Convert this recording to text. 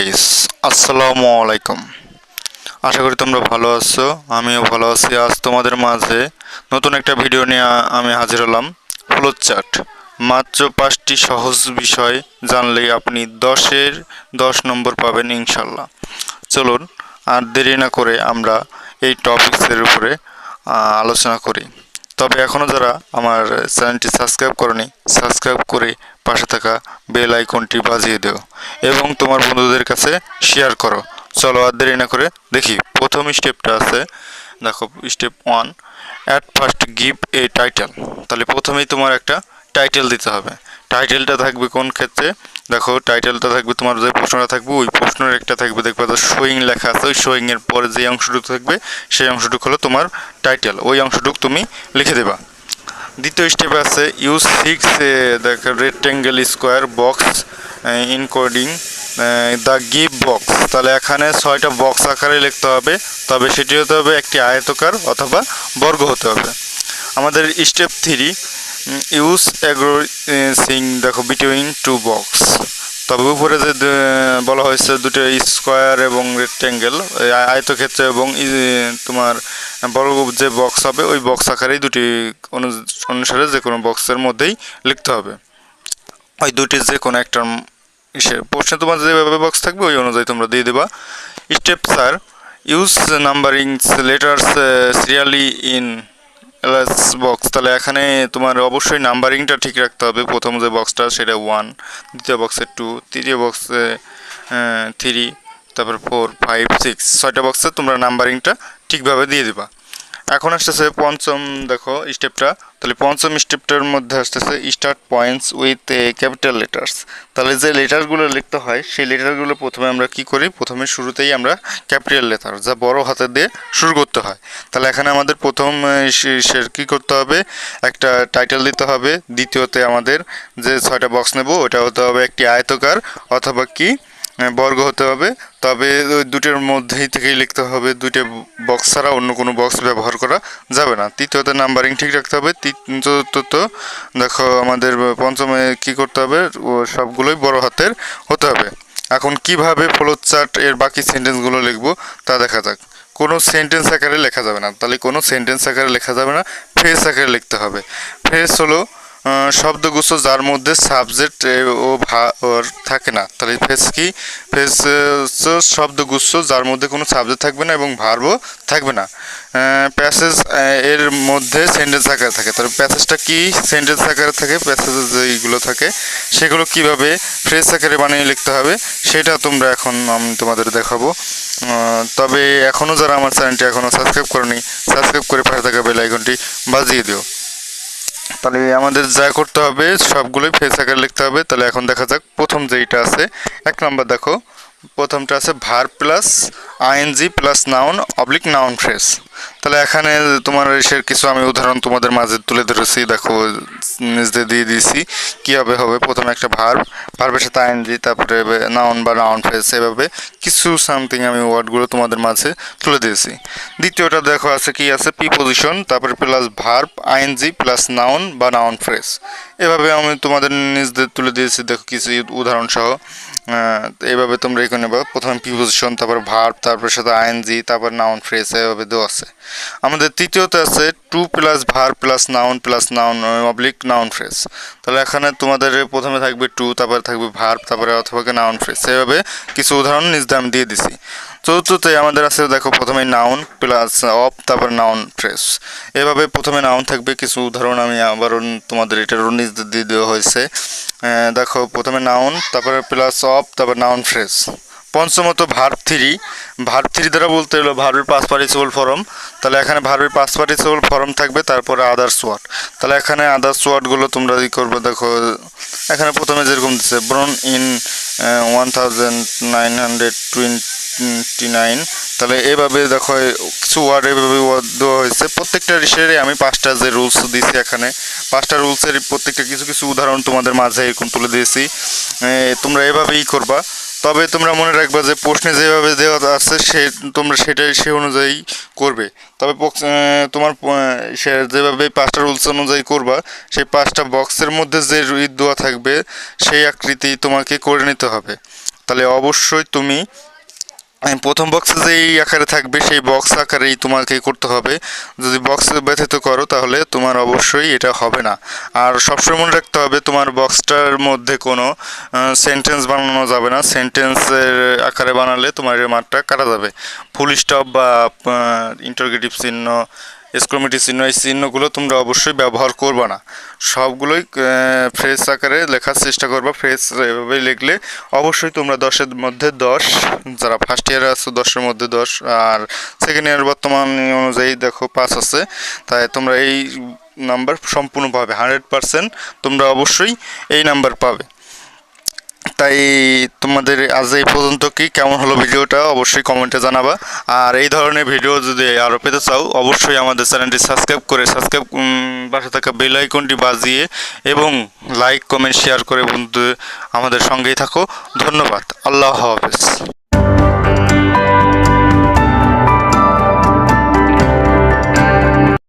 Guys, আসসালামু আলাইকুম। আশা করি তোমরা ভালো আছো, আমিও ভালো আছি। আজ তোমাদের মাঝে নতুন একটা ভিডিও নিয়ে আমি হাজির হলাম। ফ্লোচার্ট, মাত্র 5টি সহজ বিষয় জানলেই আপনি 10-এর 10 নম্বর পাবেন ইনশাল্লাহ। চলুন আর দেরি না করে আমরা এই টপিকসের উপরে আলোচনা করি। তবে এখনও যারা আমার চ্যানেলটি সাবস্ক্রাইব করনি, সাবস্ক্রাইব করে পাশে থাকা বেল আইকনটি বাজিয়ে দাও এবং তোমার বন্ধুদের কাছে শেয়ার করো। চলো আর দেরি না করে দেখি। প্রথম স্টেপটা আছে, দেখো step 1, at first give a title. তাহলে প্রথমেই তোমার একটা টাইটেল দিতে হবে। টাইটেলটা থাকবে কোন ক্ষেত্রে? দেখো টাইটেলটা থাকবে, তোমার যে প্রশ্নটা থাকবে ওই প্রশ্নের একটা থাকবে, দেখবে তো শোয়িং লেখা আছে, ওই শোয়িং এর পরে যে অংশটুকু থাকবে সেই অংশটুকু হলো তোমার টাইটেল, ওই অংশটুকু তুমি লিখে দেবা। দ্বিতীয় স্টেপে আছে ইউজ 6 দেখো rectangle square box encoding the give box. তাহলে এখানে 6টা বক্স আকারে লিখতে হবে, তবে সেটি হতে হবে একটি আয়তকার অথবা বর্গ হতে হবে। আমাদের স্টেপ 3, ইউজ সিং দেখো বিটুইন টু বক্স। তবে উপরে যে বলা হয়েছে দুটো স্কোয়ার এবং রেক্টেঙ্গেল, আয়তক্ষেত্র এবং তোমার বর্গ যে বক্স হবে ওই বক্স আকারেই দুটি অনুসারে যে কোনো বক্সের মধ্যেই লিখতে হবে। ওই দুটির যে কোনো একটা প্রশ্নে তোমার যেভাবে বক্স থাকবে ওই অনুযায়ী তোমরা দিয়ে দেবা। Step 4, use numbering letters serially in LS box. তাহলে এখানে তোমার অবশ্যই নাম্বারিংটা ঠিক রাখতে হবে। প্রথম যে বক্সটা সেটা 1, দ্বিতীয় বক্সে 2, তৃতীয় বক্সে 3, তারপর 4, 5, 6, 6টা বক্সে তোমরা নাম্বারিংটা ঠিকভাবে দিয়ে দিবা। এখন আসতেছে পঞ্চম দেখো স্টেপটা। তাহলে পঞ্চম স্টেপটার মধ্যে আসতেছে start points with capital letters. তাহলে যে লেটারগুলো লিখতে হয় সেই লেটারগুলো প্রথমে আমরা কি করি, প্রথমে শুরুতেই আমরা ক্যাপিটাল লেটার যা বড় হাতে দিয়ে শুরু করতে হয়। তাহলে এখানে আমাদের প্রথম কি করতে হবে, একটা টাইটেল দিতে হবে। দ্বিতীয়তে আমাদের যে 6টা বক্স নেব ওটা হতে হবে একটি আয়তকার অথবা কি বর্গ হতে হবে। তবে ওই দুটোর মধ্যেই থেকেই লিখতে হবে, দুইটা বক্স ছাড়া অন্য কোনো বক্স ব্যবহার করা যাবে না। তৃতীয়তে নাম্বারিং ঠিক রাখতে হবে। চতুর্থ দেখো আমাদের পঞ্চমে কি করতে হবে, ও সবগুলোই বড় হাতের হতে হবে। এখন কিভাবে ফ্লোচার্ট এর বাকি সেন্টেন্সগুলো লিখবো তা দেখা যাক। কোনো সেন্টেন্স আকারে লেখা যাবে না, তাহলে কোনো সেন্টেন্স আকারে লেখা যাবে না, ফ্রেজ আকারে লিখতে হবে। ফ্রেজ হলো শব্দগুচ্ছ যার মধ্যে সাবজেক্ট ও ভার থাকে না। তাহলে ফ্রেজ কি? ফ্রেজ শব্দগুচ্ছ যার মধ্যে কোনো সাবজেক্ট থাকবে না এবং ভার্বও থাকবে না। প্যাসেজ এর মধ্যে সেন্টেন্স আকারে থাকে। তাহলে প্যাসেজটা কি সেন্টেন্স আকারে থাকে, প্যাসেজে যেগুলো থাকে সেগুলো কিভাবে ফ্রেজ আকারে বানিয়ে লিখতে হবে সেটা তোমরা এখন আমি তোমাদের দেখাবো। তবে এখনও যারা আমার চ্যানেলটি এখনও সাবস্ক্রাইব করনি, সাবস্ক্রাইব করে পাশে থাকা বেল আইকনটি বাজিয়ে দিও। তাহলে আমাদের যা করতে হবে সবগুলোই ফ্রেজ আকারে লিখতে হবে। তাহলে এখন দেখা যাক প্রথম যেইটা আছে, 1 নম্বর দেখো প্রথমটা আছে verb plus ING plus noun oblique noun phrase. তাহলে এখানে তোমার এসের কিছু আমি উদাহরণ তোমাদের মাঝে তুলে ধরেছি, দেখো নিজে দিয়ে দিয়েছি কীভাবে হবে। প্রথমে একটা ভার্বের সাথে আইএনজি, তারপরে নাউন বা নাউন ফ্রেজ, এভাবে কিছু সামথিং আমি ওয়ার্ডগুলো তোমাদের মাঝে তুলে দিয়েছি। দ্বিতীয়টা দেখো আছে কি আছে, প্রিপোজিশন তারপরে plus verb ING plus noun বা নাউন ফ্রেজ, এভাবে আমি তোমাদের নিজদের তুলে দিয়েছি। দেখো কিছু উদাহরণ সহ এইভাবে তোমরা এখানে নেবা। প্রথমে প্রিপোজিশন, তারপর ভার্ব, তারপর সাথে আইএনজি, তারপর নাউন ফ্রেজ, এভাবে দেওয়া আছে। আমাদের তৃতীয়তে আছে 2 plus verb plus noun oblique noun phrase. তাহলে এখানে তোমাদের প্রথমে থাকবে 2, তারপরে থাকবে ভার্ব, তারপরে অথবা নাউন ফ্রেজ, এভাবে কিছু উদাহরণ নিজে আমি দিয়ে দিছি। চতুর্থতে আমাদের আছে দেখো প্রথমে নাউন প্লাস অফ, তারপর নাউন ফ্রেজ, এভাবে প্রথমে নাউন থাকবে। কিছু উদাহরণ আমি আবারও তোমাদের এটারও নিজে দিয়ে দেওয়া হয়েছে। দেখো প্রথমে নাউন, তারপরে প্লাস অফ, তারপর নাউন ফ্রেজ। পঞ্চমত ভার্ব 3, ভার্ব 3 দ্বারা বলতে হলো ভার্বের পাস্ট পার্টিসিপল ফর্ম। তাহলে এখানে ভার্বের পাস্ট পার্টিসিপল ফর্ম থাকবে, তারপরে আদার্স ওয়ার্ড। তাহলে এখানে আদার্স ওয়ার্ডগুলো তোমরা ই করবে। দেখো এখানে প্রথমে যেরকম দিচ্ছে ব্রন ইন 1929, তাহলে এভাবে দেখো কিছু ওয়ার্ড এভাবে দেওয়া হয়েছে। প্রত্যেকটা রিসেরে আমি 5টা যে রুলস দিয়েছি, এখানে 5টা রুলসের প্রত্যেকটা কিছু কিছু উদাহরণ তোমাদের মাঝে এরকম তুলে দিয়েছি। তোমরা এভাবেই করবা। তবে তোমরা মনে রাখবা যে প্রশ্নে যেভাবে দেওয়া আছে তোমরা সেটাই সে অনুযায়ী করবে। তবে তোমার যেভাবে 5টা রুলস অনুযায়ী করবা, সেই 5টা বক্সের মধ্যে যে দেওয়া থাকবে সেই আকৃতি তোমাকে করে নিতে হবে। তাহলে অবশ্যই তুমি প্রথম বক্সে যেই আকারে থাকবে সেই বক্স আকারেই তোমাকে করতে হবে। যদি বক্সে ব্যতীত করো তাহলে তোমার অবশ্যই এটা হবে না। আর সবসময় মনে রাখতে হবে তোমার বক্সটার মধ্যে কোনো সেন্টেন্স বানানো যাবে না। সেন্টেন্সের আকারে বানালে তোমার এই মার্কটা কাটা যাবে। ফুল স্টপ বা ইন্টারোগেটিভ চিহ্ন, এক্সক্লেমেটিভ চিহ্ন, এই চিহ্নগুলো তোমরা অবশ্যই ব্যবহার করবে না। সবগুলোই ফ্রেজ আকারে লেখার চেষ্টা করবা। ফ্রেজ এভাবে লিখলে অবশ্যই তোমরা 10-এর মধ্যে 10, যারা ফার্স্ট ইয়ারে আছো 10-এর মধ্যে 10, আর সেকেন্ড ইয়ার বর্তমান অনুযায়ী দেখো 5 আছে। তাই তোমরা এই নাম্বার সম্পূর্ণ পাবে, 100% তোমরা অবশ্যই এই নাম্বার পাবে। তাই তোমাদের আজ এই পর্যন্ত কি কেমন হলো ভিডিওটা অবশ্যই কমেন্টে জানাবা। আর এই ধরনের ভিডিও যদি আরও পেতে চাও অবশ্যই আমাদের চ্যানেলটি সাবস্ক্রাইব পাশে থাকা বেল আইকনটি বাজিয়ে এবং লাইক কমেন্ট শেয়ার করে বন্ধু আমাদের সঙ্গেই থাকো। ধন্যবাদ। আল্লাহ হাফেজ।